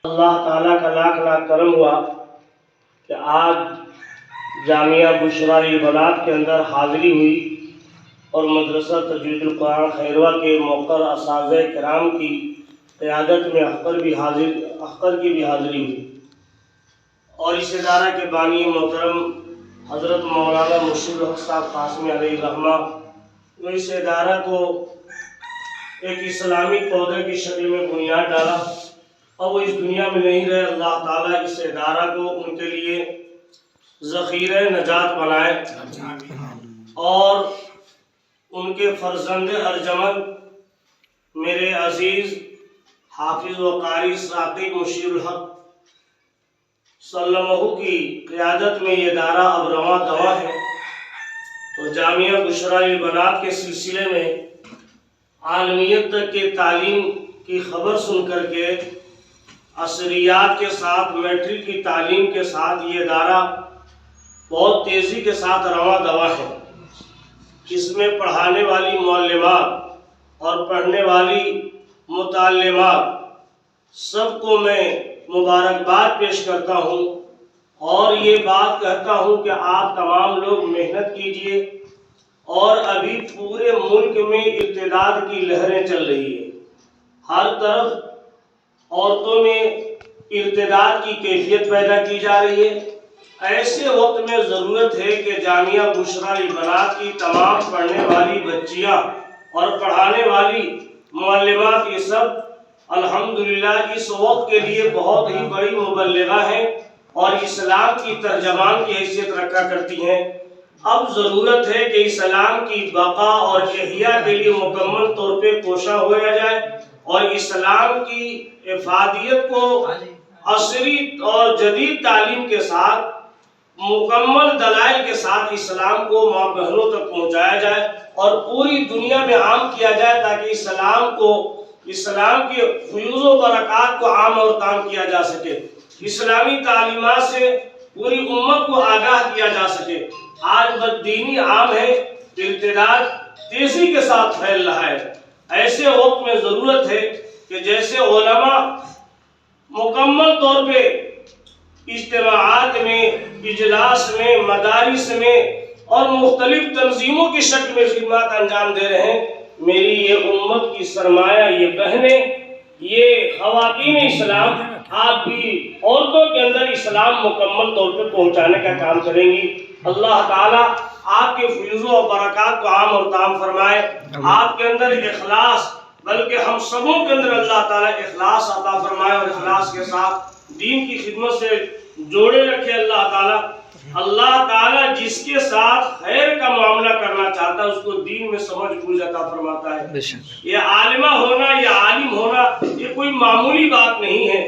اللہ تعالیٰ کا لاکھ لاکھ کرم ہوا کہ آج جامعہ بشریٰ للبنات کے اندر حاضری ہوئی اور مدرسہ تجوید القرآن خیروہ کے موقر اساتذہ کرام کی قیادت میں احقر کی بھی حاضری ہوئی، اور اس ادارہ کے بانی محترم حضرت مولانا مرشد الحق صاحب قاسمی علیہ الرحمہ، جو اس ادارہ کو ایک اسلامی پودے کی شکل میں بنیاد ڈالا اور وہ اس دنیا میں نہیں رہے۔ اللہ تعالیٰ اس ادارہ کو ان کے لیے ذخیرہ نجات بنائے اور ان کے فرزند ارجمند میرے عزیز حافظ و قاری ثاقب مشیر الحق صلی اللہ علیہ وسلم کی قیادت میں یہ ادارہ اب رواں دواں ہے۔ تو جامعہ بشریٰ للبنات کے سلسلے میں عالمیت تک کے تعلیم کی خبر سن کر کے عصریات کے ساتھ میٹرک کی تعلیم کے ساتھ یہ ادارہ بہت تیزی کے ساتھ رواں دواں ہے۔ اس میں پڑھانے والی معلمات اور پڑھنے والی متعلمات سب کو میں مبارکباد پیش کرتا ہوں اور یہ بات کہتا ہوں کہ آپ تمام لوگ محنت کیجئے، اور ابھی پورے ملک میں ارتداد کی لہریں چل رہی ہیں، ہر طرف عورتوں میں ارتداد کی کیفیت پیدا کی جا رہی ہے۔ ایسے وقت میں ضرورت ہے کہ جامعہ بشریٰ للبنات کی تمام پڑھنے والی بچیاں اور پڑھانے والی معلمات یہ سب الحمدللہ اس وقت کے لیے بہت ہی بڑی مبلغہ ہیں اور اسلام کی ترجمان کی حیثیت رکھا کرتی ہیں۔ اب ضرورت ہے کہ اسلام کی بقا اور احیاء کے لیے مکمل طور پہ کوشاں ہوا جائے اور اسلام کی افادیت کو عصری اور جدید تعلیم کے ساتھ مکمل دلائل کے ساتھ اسلام کو ماں بہنوں تک پہنچایا جائے اور پوری دنیا میں عام کیا جائے، تاکہ اسلام کے فیوز و برکات کو عام اور تام کیا جا سکے، اسلامی تعلیمات سے پوری امت کو آگاہ کیا جا سکے۔ آج بددینی عام ہے، ارتداد تیزی کے ساتھ پھیل رہا ہے۔ ایسے وقت میں ضرورت ہے کہ جیسے علماء مکمل طور پہ اجتماعات میں، اجلاس میں، مدارس میں اور مختلف تنظیموں کی شکل میں خدمات انجام دے رہے ہیں، میری یہ امت کی سرمایہ، یہ بہنیں، یہ خواتین اسلام، آپ بھی عورتوں کے اندر اسلام مکمل طور پہ پہنچانے کا کام کریں گی۔ اللہ تعالیٰ آپ کے فیوز و برکات کو عام اور تام فرمائے، آپ کے اندر اخلاص، بلکہ ہم سبوں کے اندر اللہ تعالیٰ اخلاص عطا فرمائے اور اخلاص کے ساتھ دین کی خدمت سے جوڑے رکھے۔ اللہ تعالیٰ جس کے ساتھ خیر کا معاملہ کرنا چاہتا ہے اس کو دین میں سمجھ بوجھ عطا فرماتا ہے۔ یہ عالمہ ہونا، یہ عالم ہونا، یہ کوئی معمولی بات نہیں ہے۔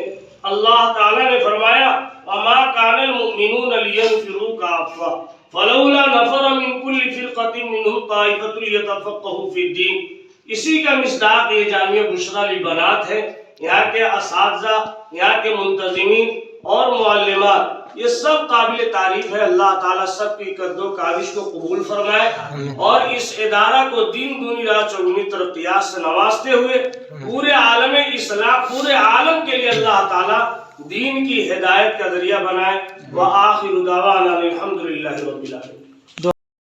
اللہ تعالیٰ نے فرمایا وَمَا كَانَ الْمُؤْمِنُونَ لِيَنْفِرُوا كَافَّةً فَلَوْلَا نَفَرَ مِنْ كُلِّ فِرْقَةٍ مِّنْهُمْ طَائِفَةٌ لِيَتَفَقَّهُوا فِي الدِّينِ۔ اسی کا مصداق یہ جامعہ بشریٰ للبنات ہے۔ یہاں کے اساتذہ، یہاں کے منتظمین اور معلمات یہ سب قابل تعریف ہے۔ اللہ تعالیٰ سب کی قد و کاوش کو قبول فرمائے اور اس ادارہ کو دین دنیا رات چوگنی ترقیات سے نوازتے ہوئے پورے عالم اسلام، پورے عالم کے لیے اللہ تعالیٰ دین کی ہدایت کا ذریعہ بنائے۔ وآخر دعوانا الحمدللہ رب العالمین۔